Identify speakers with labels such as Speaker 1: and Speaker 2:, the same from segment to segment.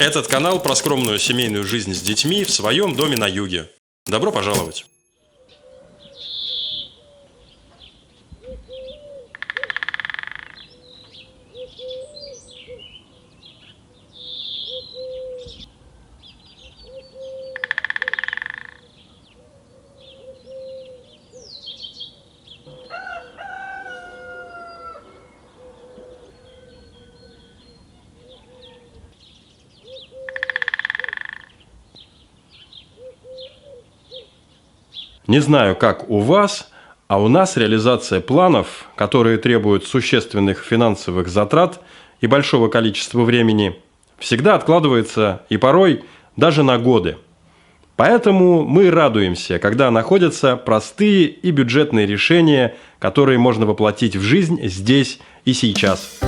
Speaker 1: Этот канал про скромную семейную жизнь с детьми в своем доме на юге. Добро пожаловать! Не знаю, как у вас, а у нас реализация планов, которые требуют существенных финансовых затрат и большого количества времени, всегда откладывается и порой даже на годы. Поэтому мы радуемся, когда находятся простые и бюджетные решения, которые можно воплотить в жизнь здесь и сейчас.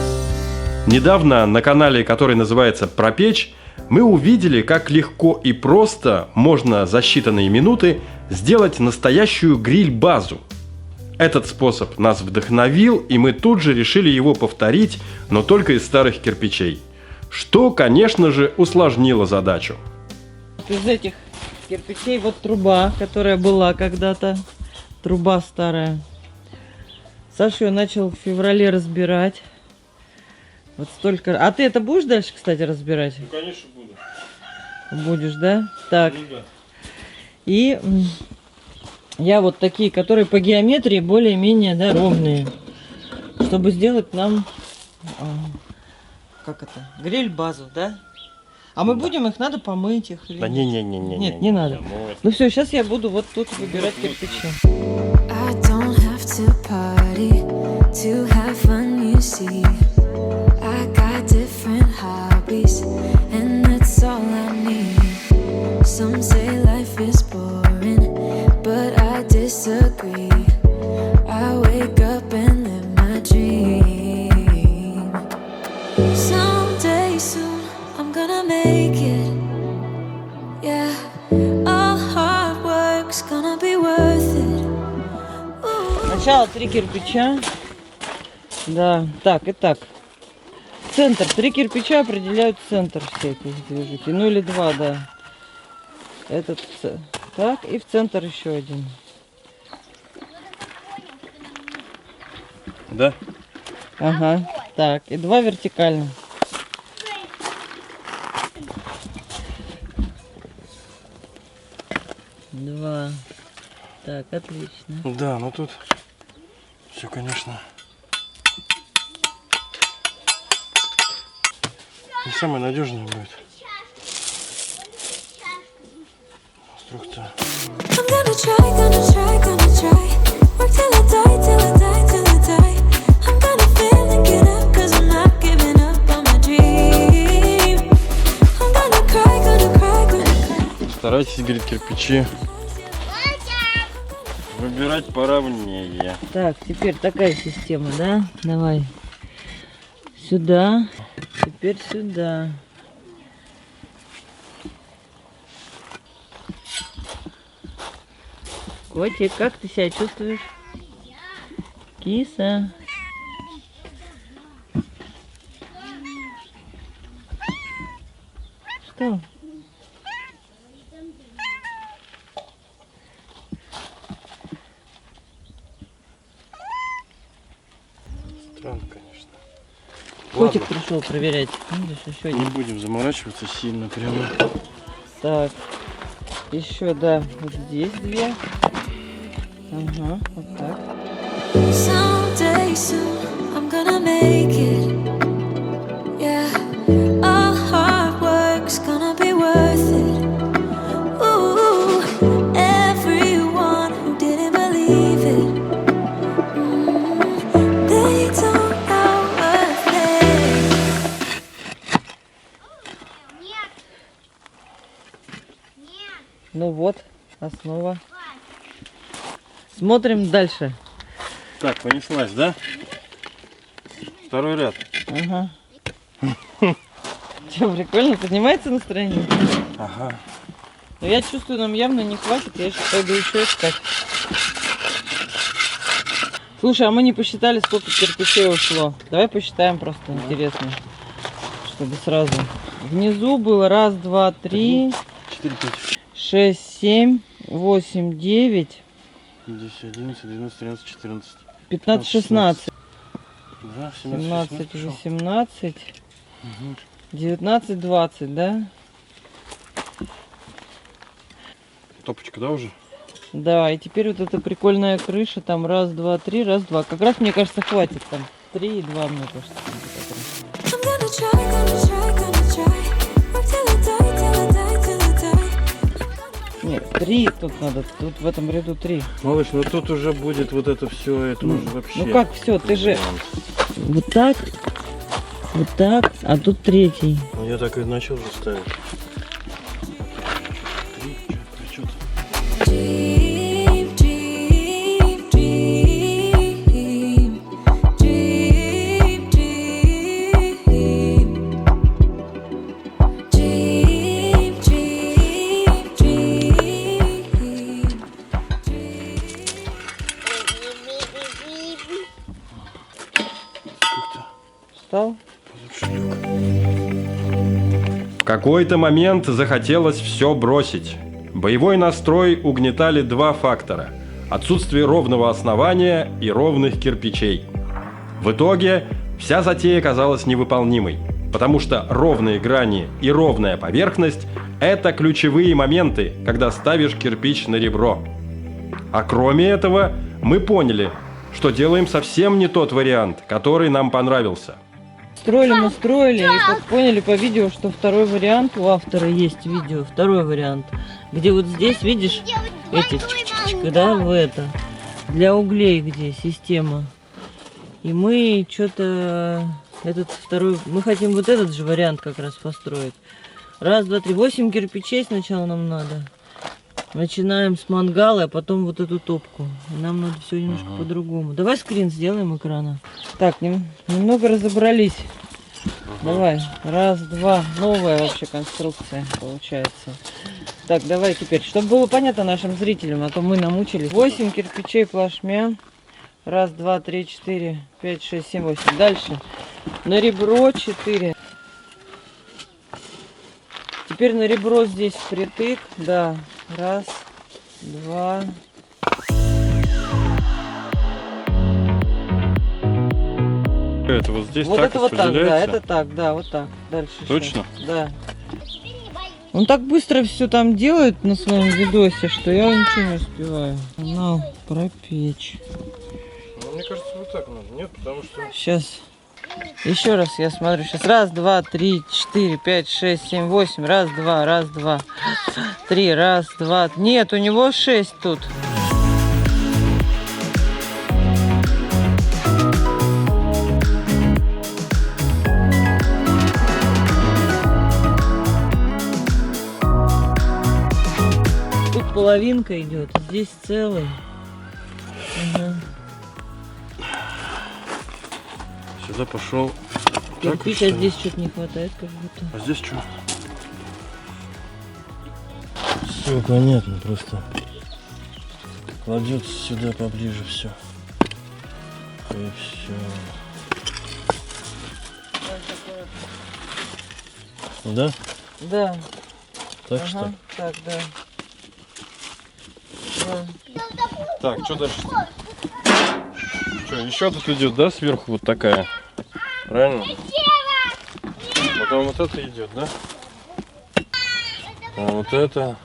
Speaker 1: Недавно на канале, который называется «Пропечь», мы увидели, как легко и просто можно за считанные минуты сделать настоящую гриль-базу. Этот способ нас вдохновил, и мы тут же решили его повторить, но только из старых кирпичей, что, конечно же, усложнило задачу.
Speaker 2: Из этих кирпичей вот труба, которая была когда-то, труба старая. Саша ее начал в феврале разбирать. Вот столько. А ты это будешь дальше, кстати, разбирать?
Speaker 1: Ну, конечно, буду.
Speaker 2: Будешь, да? Так.
Speaker 1: Ну, да.
Speaker 2: И я вот такие, которые по геометрии более-менее, да, ровные. Чтобы сделать нам, как это, гриль-базу, да? А мы будем их, надо помыть их или
Speaker 1: да
Speaker 2: нет?
Speaker 1: Не-не-не.
Speaker 2: Нет, не надо. Ну все, сейчас я буду вот тут выбирать кирпичи.
Speaker 3: I got different hobbies, and that's all I need. Some say life is boring, but I disagree. I wake up and live my dream. Someday soon I'm gonna make it. Yeah, all hard work's gonna be worth it.
Speaker 2: Сначала 3 кирпича. Да, так и так. Центр. 3 кирпича определяют центр всяких движухи. Ну или 2, да. Этот так, и в центр еще один.
Speaker 1: Да?
Speaker 2: Ага. Так, и 2 вертикально. Два. Так, отлично.
Speaker 1: Да, ну тут все, конечно, не самое надежное будет. Конструкция.
Speaker 3: I'm gonna try. Work till I die. I'm gonna fail and get up, 'cause I'm not giving up on my dream. I'm gonna cry.
Speaker 1: Старайтесь, говорит, кирпичи выбирать поровнее.
Speaker 2: Так, теперь такая система, да? Давай. Сюда. Теперь сюда. Котик, как ты себя чувствуешь? Киса. Что?
Speaker 1: Странно, конечно.
Speaker 2: Котик
Speaker 1: Ладно,
Speaker 2: пришел проверять. Видишь, еще
Speaker 1: не
Speaker 2: один.
Speaker 1: будем заморачиваться сильно прямо.
Speaker 2: Так. Еще, да, вот здесь 2. Ага, вот так.
Speaker 3: Someday soon I'm gonna make it. Yeah, all hard work's gonna be worth it. Ooh, everyone who didn't believe it, they don't know what they.
Speaker 2: Ну вот, основа. Смотрим дальше.
Speaker 1: Так, понеслась, да? Второй ряд.
Speaker 2: Ага. Че, прикольно? Поднимается настроение?
Speaker 1: Ага.
Speaker 2: Но я чувствую, нам явно не хватит. Я сейчас пойду еще искать. Слушай, а мы не посчитали, сколько кирпичей ушло. Давай посчитаем, просто интересно. Чтобы сразу. Внизу было 1, 2, 3,
Speaker 1: 4, 5,
Speaker 2: 6, 7, 8, 9,
Speaker 1: 10, 11, 12, 13, 14.
Speaker 2: 15, 16,
Speaker 1: Да,
Speaker 2: 17, 18, 19, 20, да?
Speaker 1: Топочка, да, уже?
Speaker 2: Да, и теперь вот эта прикольная крыша, там 1, 2, 3, 1, 2. Как раз, мне кажется, хватит там 3 и 2, мне кажется.
Speaker 3: I'm gonna try, gonna try, gonna try. Work till I die, till I die, till I die.
Speaker 2: Нет, 3 тут надо, тут в этом ряду 3.
Speaker 1: Малыш, ну тут уже будет вот это все, это уже вообще.
Speaker 2: Ну как все, ты же вот так, а тут 3.
Speaker 1: Ну я так и начал же ставить.
Speaker 3: Dream, dream, dream. Dream, dream. Dream, dream, dream.
Speaker 2: Встал?
Speaker 1: В какой-то момент захотелось все бросить. Боевой настрой угнетали два фактора – отсутствие ровного основания и ровных кирпичей. В итоге вся затея казалась невыполнимой, потому что ровные грани и ровная поверхность – это ключевые моменты, когда ставишь кирпич на ребро. А кроме этого, мы поняли, что делаем совсем не тот вариант, который нам понравился.
Speaker 2: Строили, и как поняли по видео, что второй вариант, у автора есть видео, второй вариант, где вот здесь, видишь, эти чик-чик-чик, да, в это, для углей где система. И мы что-то, этот второй, мы хотим вот этот же вариант как раз построить. 1, 2, 3, 8 кирпичей сначала нам надо. Начинаем с мангала, а потом вот эту топку. Нам надо все немножко по-другому. Давай скрин сделаем экрана. Так, немного разобрались. Давай. 1, 2. Новая вообще конструкция получается. Так, давай теперь, чтобы было понятно нашим зрителям, а то мы намучились. 8 кирпичей плашмя. 1, 2, 3, 4, 5, 6, 7, 8. Дальше. На ребро 4. Теперь на ребро здесь впритык. Да. 1, 2.
Speaker 1: Это вот здесь
Speaker 2: Вот
Speaker 1: так
Speaker 2: это вот так, да,
Speaker 1: распределяется?
Speaker 2: это так, да, вот так. Дальше.
Speaker 1: Точно?
Speaker 2: Сейчас. Да. Он так быстро все там делает на своем видосе, что я ничего не успеваю. Канал пропечь.
Speaker 1: Ну, мне кажется, вот так надо, нет? Потому что...
Speaker 2: Сейчас. Еще раз я смотрю. Сейчас 1, 2, 3, 4, 5, 6, 7, 8. 1, 2, 1, 2, 3, 1, 2. Нет, у него 6 тут. Тут половинка идет, здесь целый. Ага.
Speaker 1: Сюда пошел.
Speaker 2: Кирпич, а здесь что-то не хватает как будто.
Speaker 1: А здесь что? Все понятно, просто кладется сюда поближе все. И все. Да?
Speaker 2: Да.
Speaker 1: Так
Speaker 2: Ага,
Speaker 1: что?
Speaker 2: так, да. Да.
Speaker 1: Так, что дальше? Что, еще тут идет, да, сверху вот такая? Правильно? Потом вот это идет, да? А вот это.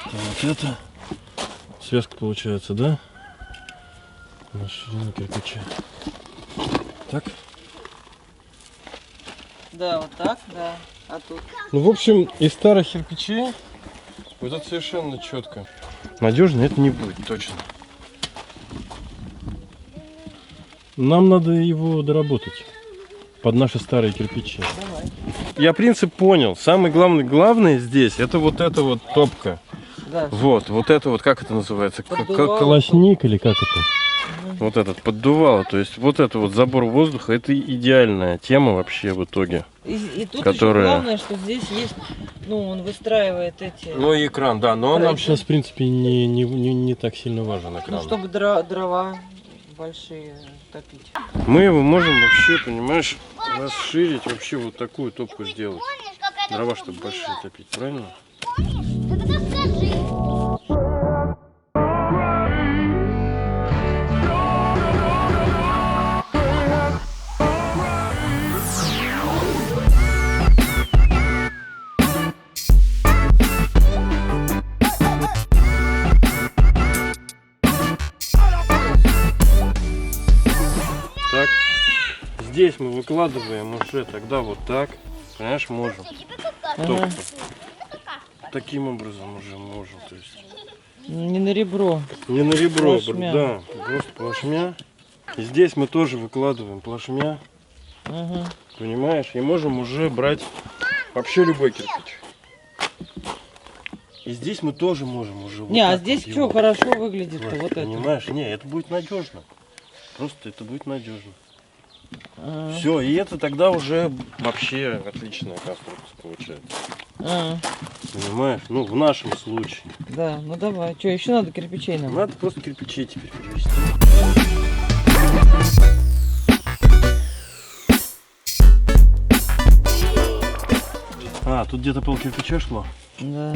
Speaker 1: А вот это. Связка получается, да? На ширину кирпича. Так?
Speaker 2: Да, вот так, да. А тут?
Speaker 1: Ну, в общем, из старых кирпичей вот это совершенно четко. Надежно это не будет, точно. Нам надо его доработать под наши старые кирпичи.
Speaker 2: Давай.
Speaker 1: Я принцип понял. Самый главное здесь это вот эта вот топка.
Speaker 2: Да.
Speaker 1: Вот это вот, как это называется?
Speaker 2: Поддувало.
Speaker 1: Колосник или как это? Вот этот, поддувало. То есть вот это вот забор воздуха, это идеальная тема вообще в итоге.
Speaker 2: И тут
Speaker 1: Которая-
Speaker 2: еще главное, что здесь есть, ну, он выстраивает эти,
Speaker 1: Ну и экран, да, но он нам
Speaker 2: Правильно.
Speaker 1: сейчас в принципе не так сильно важен, экран.
Speaker 2: ну, чтобы дрова большие топить.
Speaker 1: Мы его можем вообще, понимаешь, расширить, вообще вот такую топку сделать.
Speaker 4: Помнишь, как это
Speaker 1: Дрова,
Speaker 4: было?
Speaker 1: чтобы большие топить, правильно?
Speaker 4: Тогда скажи.
Speaker 1: Так, здесь мы выкладываем уже тогда вот так, понимаешь, можем. Топку. Таким образом уже можем, то есть.
Speaker 2: Не на ребро.
Speaker 1: Не на ребро,
Speaker 2: Плашмя.
Speaker 1: да, просто плашмя. И здесь мы тоже выкладываем плашмя,
Speaker 2: Ага.
Speaker 1: понимаешь, и можем уже брать вообще любой кирпич. И здесь мы тоже можем уже вот
Speaker 2: Не, а
Speaker 1: так
Speaker 2: здесь
Speaker 1: вот
Speaker 2: что
Speaker 1: его
Speaker 2: хорошо выглядит-то,
Speaker 1: класть,
Speaker 2: вот это.
Speaker 1: понимаешь? Не, это будет надежно. Просто это будет надежно.
Speaker 2: А,
Speaker 1: Все, и это тогда уже вообще отличная конструкция получается.
Speaker 2: а,
Speaker 1: Понимаешь? Ну, в нашем случае.
Speaker 2: да, ну давай. Что, еще надо кирпичей нам?
Speaker 1: Надо просто кирпичей теперь перевести. А, тут где-то пол кирпича шло.
Speaker 2: Да.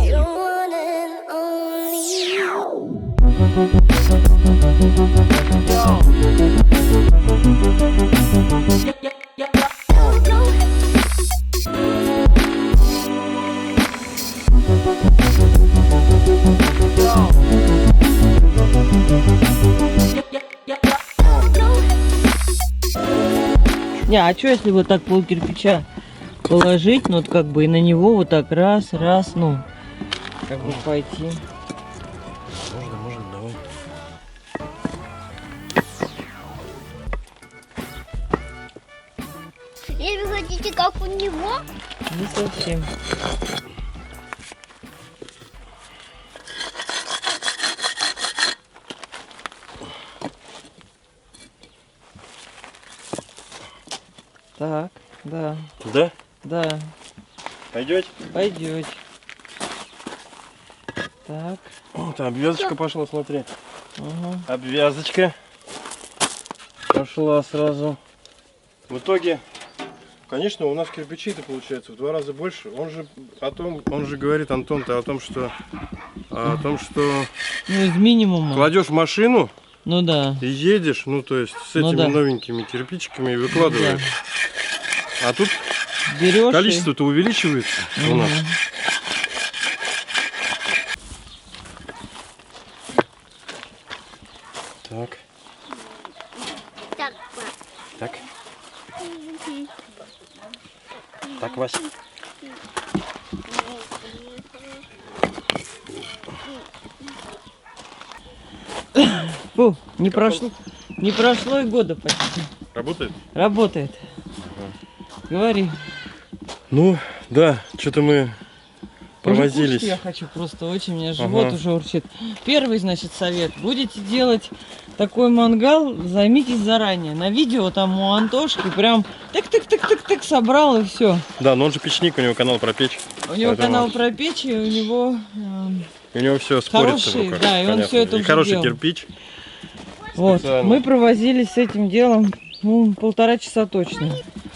Speaker 3: You're one and only.
Speaker 2: Не, а что если вот так пол кирпича положить, ну вот как бы и на него вот так раз, раз, ну, как бы пойти.
Speaker 1: Можно, давай.
Speaker 4: Если вы хотите, как у него,
Speaker 2: Не совсем. Так, да,
Speaker 1: Да?
Speaker 2: да,
Speaker 1: Пойдете?
Speaker 2: пойдет. Так,
Speaker 1: Вот, обвязочка пошла, смотри.
Speaker 2: ага.
Speaker 1: Обвязочка пошла сразу. В итоге, конечно, у нас кирпичей-то получается в 2 раза больше. Он же говорит, Антон-то о том, что
Speaker 2: Ну из минимума.
Speaker 1: кладешь в машину
Speaker 2: Ну да.
Speaker 1: и едешь, ну то есть с
Speaker 2: Ну
Speaker 1: этими
Speaker 2: да.
Speaker 1: новенькими кирпичиками и выкладываешь. А тут
Speaker 2: Берешь.
Speaker 1: количество-то увеличивается у нас. Так,
Speaker 4: так,
Speaker 1: так. Так, Вася.
Speaker 2: Фу, не прошло и года почти.
Speaker 1: Работает?
Speaker 2: Работает. Говори.
Speaker 1: Ну, да, что-то мы
Speaker 2: Уже
Speaker 1: провозились.
Speaker 2: кушать я хочу просто очень, у меня живот
Speaker 1: Ага.
Speaker 2: уже урчит. Первый, значит, совет. Будете делать такой мангал, займитесь заранее. На видео там у Антошки прям тык-тык-тык-тык-тык собрал и все.
Speaker 1: Да, но он же печник, у него канал про печь.
Speaker 2: У него
Speaker 1: Поэтому
Speaker 2: канал про печь, и у него
Speaker 1: у него все спорится в
Speaker 2: хороший,
Speaker 1: руках.
Speaker 2: да, и он
Speaker 1: понятно.
Speaker 2: всё это
Speaker 1: И
Speaker 2: уже
Speaker 1: хороший
Speaker 2: делал.
Speaker 1: кирпич.
Speaker 2: вот.
Speaker 1: специально.
Speaker 2: Мы провозились с этим делом 1,5 часа точно.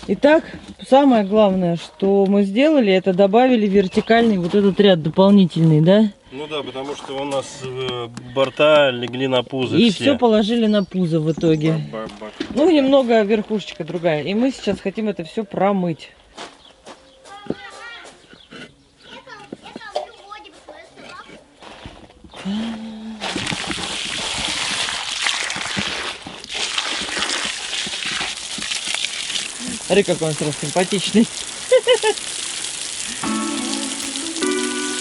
Speaker 2: Итак, самое главное, что мы сделали, это добавили вертикальный вот этот ряд дополнительный, да?
Speaker 1: Ну да, потому что у нас борта легли на пузо
Speaker 2: И
Speaker 1: все.
Speaker 2: все положили на пузо в итоге.
Speaker 1: Бак-бак.
Speaker 2: Ну, немного верхушечка другая. И мы сейчас хотим это все промыть. Смотри, какой он сразу симпатичный.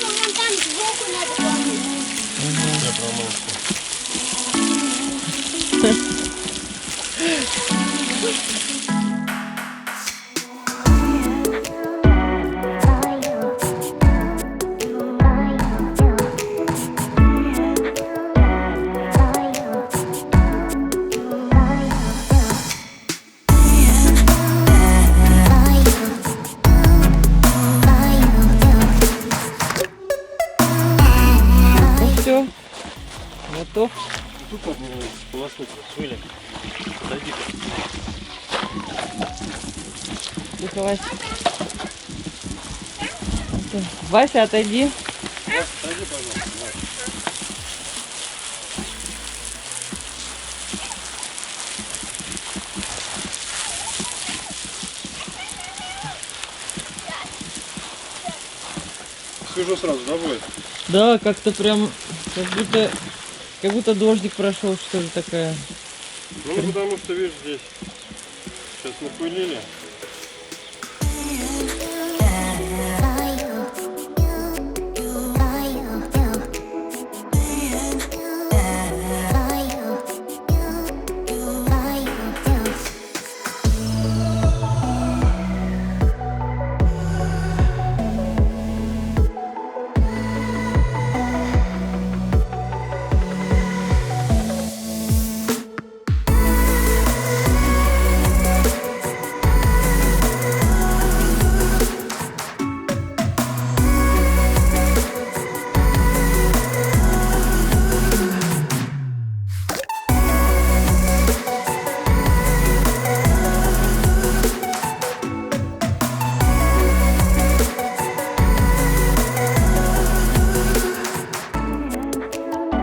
Speaker 4: вон там сбоку надо помыть.
Speaker 1: Я промылся.
Speaker 2: Готов?
Speaker 1: Тут надо полоснуть, свыли. Подойди.
Speaker 2: Тихо, Вася. Вася, отойди.
Speaker 1: Подойди, пожалуйста. Свежо сразу, да, будет?
Speaker 2: Да, как-то прям, как будто дождик прошел, что ли, такая.
Speaker 1: Ну, потому что, видишь, здесь сейчас напылили.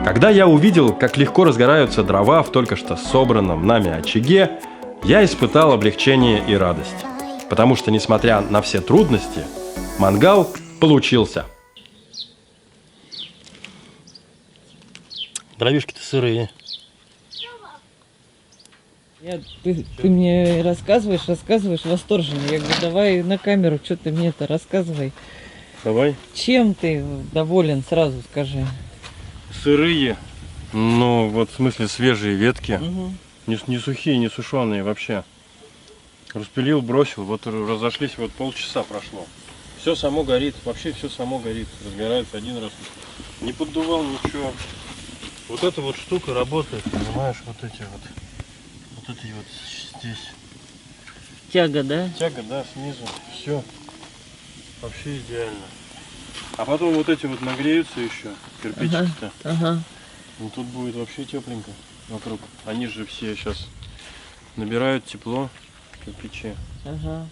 Speaker 1: Когда я увидел, как легко разгораются дрова в только что собранном нами очаге, я испытал облегчение и радость. Потому что, несмотря на все трудности, мангал получился. Дровишки-то сырые.
Speaker 2: Ты мне рассказываешь восторженно. Я говорю, давай на камеру, что ты мне-то рассказывай.
Speaker 1: Давай.
Speaker 2: Чем ты доволен, сразу скажи.
Speaker 1: Сырые, ну вот в смысле свежие ветки,
Speaker 2: Угу.
Speaker 1: не сухие, не сушеные вообще. Распилил, бросил, вот разошлись, вот полчаса прошло. Все само горит, вообще все само горит, разгорается один раз. Не поддувал ничего. Вот эта вот штука работает, понимаешь, вот эти вот здесь.
Speaker 2: Тяга, да?
Speaker 1: Тяга, да, снизу, все. Вообще идеально. А потом вот эти вот нагреются еще, кирпичики-то.
Speaker 2: Ага.
Speaker 1: Ну тут будет вообще тепленько вокруг. Они же все сейчас набирают тепло, кирпичи.
Speaker 2: Ага.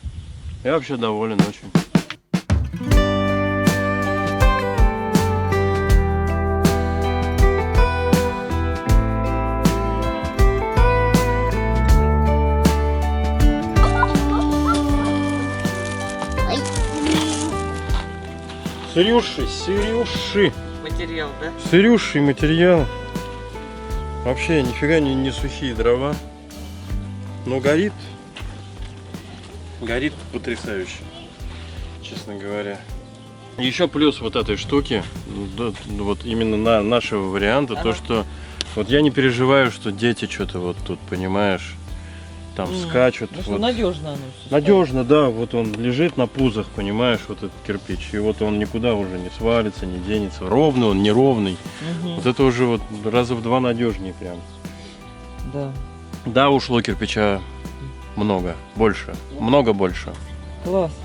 Speaker 1: Я вообще доволен очень.
Speaker 4: Ай.
Speaker 1: Сырющий
Speaker 2: Материал, да?
Speaker 1: Сырющий материал. Вообще нифига не сухие дрова. Но горит. Горит потрясающе, честно говоря. Еще плюс вот этой штуки, вот именно на нашего варианта, то что вот я не переживаю, что дети что-то вот тут, понимаешь, там скачут.
Speaker 2: Ну, что
Speaker 1: Вот.
Speaker 2: надежно оно всё
Speaker 1: Надежно, да, вот он лежит на пузах, понимаешь, вот этот кирпич, и вот он никуда уже не свалится, не денется, ровный он, неровный.
Speaker 2: Угу.
Speaker 1: Вот это уже вот раза в два надежнее прям.
Speaker 2: Да.
Speaker 1: Да, ушло кирпича много, больше, много больше.
Speaker 2: Классно.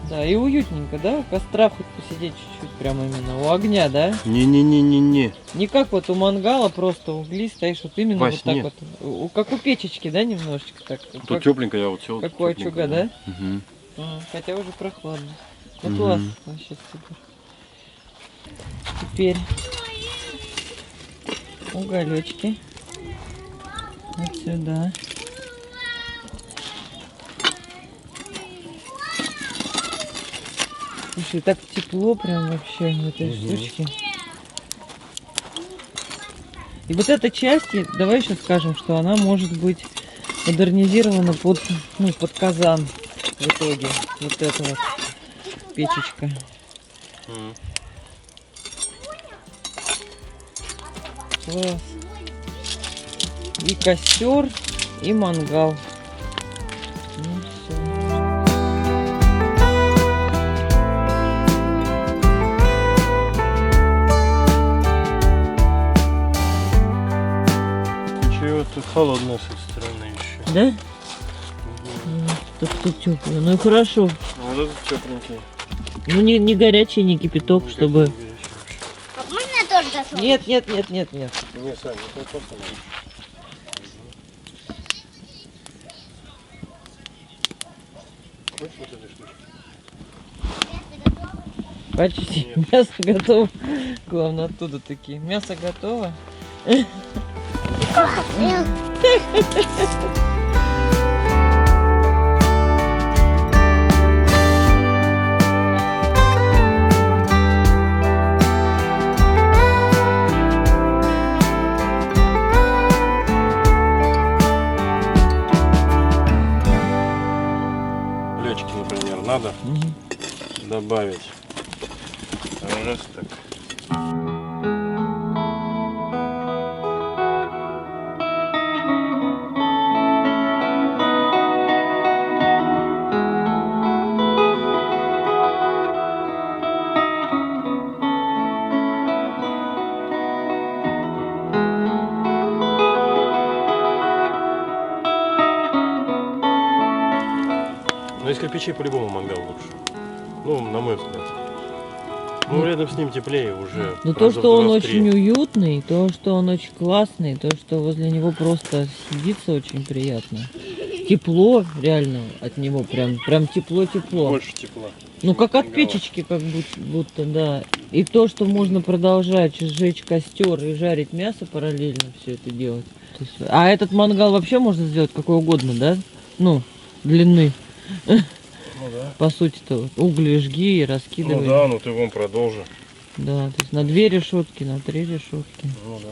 Speaker 2: Да, и уютненько, да? У костра хоть посидеть чуть-чуть, прямо именно у огня, да?
Speaker 1: Не-не-не-не-не.
Speaker 2: Не как вот у мангала, просто угли стоишь, вот именно
Speaker 1: Вась,
Speaker 2: вот так
Speaker 1: нет.
Speaker 2: вот. Как у печечки, да, немножечко так?
Speaker 1: Тут тепленько, я вот сел.
Speaker 2: как у очага, да?
Speaker 1: Угу.
Speaker 2: Хотя уже прохладно. Ну
Speaker 1: Мгм.
Speaker 2: классно, вообще супер. Теперь уголечки. Вот сюда. Слушай, так тепло прям вообще в этой штучке. И вот эта часть, давай еще скажем, что она может быть модернизирована под казан в итоге. Вот эта вот печечка. Класс. И костер, и мангал. Ну все.
Speaker 1: Ничего, тут холодно с этой стороны еще.
Speaker 2: Да? Тут тепло. Ну и хорошо.
Speaker 1: Вот этот тепленький.
Speaker 2: Ну не горячий, не кипяток, чтобы...
Speaker 4: А можно тоже зашел.
Speaker 2: Нет, нет, нет, нет, нет.
Speaker 1: Не, Саня, это просто надо. Хочешь вот этой штучки?
Speaker 2: Почти. Мясо готово. Главное, оттуда такие. Мясо готово.
Speaker 1: Плечики, например, надо добавить. Раз так. Но из кирпичей по-любому мангал лучше. Ну, на мой взгляд. Ну, рядом с ним теплее уже.
Speaker 2: Но то,
Speaker 1: раза в
Speaker 2: что он
Speaker 1: 2-3.
Speaker 2: очень уютный, то, что он очень классный, то, что возле него просто сидится очень приятно. Тепло реально от него, прям тепло-тепло.
Speaker 1: Больше тепла.
Speaker 2: Ну, как от
Speaker 1: Мангала.
Speaker 2: печечки, как будто, да. И то, что можно продолжать сжечь костер и жарить мясо параллельно, все это делать. То есть, а этот мангал вообще можно сделать какой угодно, да? Ну, длины.
Speaker 1: Ну да.
Speaker 2: По сути-то вот, угли жги и раскидывай.
Speaker 1: Ну да, ну ты вон продолжи.
Speaker 2: Да, то есть на 2 решетки, на 3 решетки.
Speaker 1: Ну да.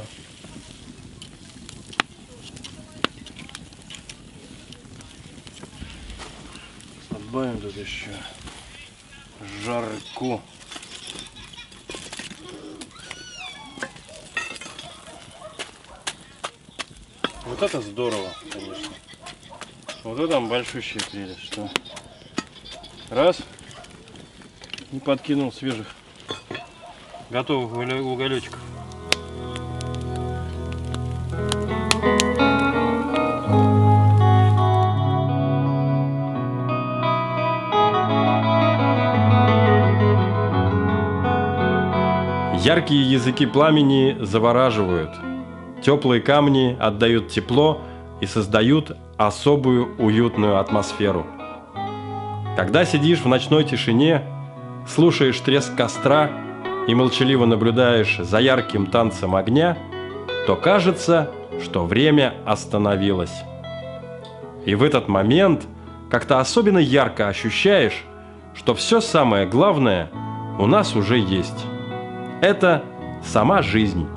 Speaker 1: Добавим тут еще жарку. Вот это здорово, конечно. Вот это там большущая прелесть, что раз и подкинул свежих готовых уголечков. Яркие языки пламени завораживают. Теплые камни отдают тепло и создают особую уютную атмосферу. Когда сидишь в ночной тишине, слушаешь треск костра и молчаливо наблюдаешь за ярким танцем огня, то кажется, что время остановилось. И в этот момент как-то особенно ярко ощущаешь, что все самое главное у нас уже есть. Это сама жизнь.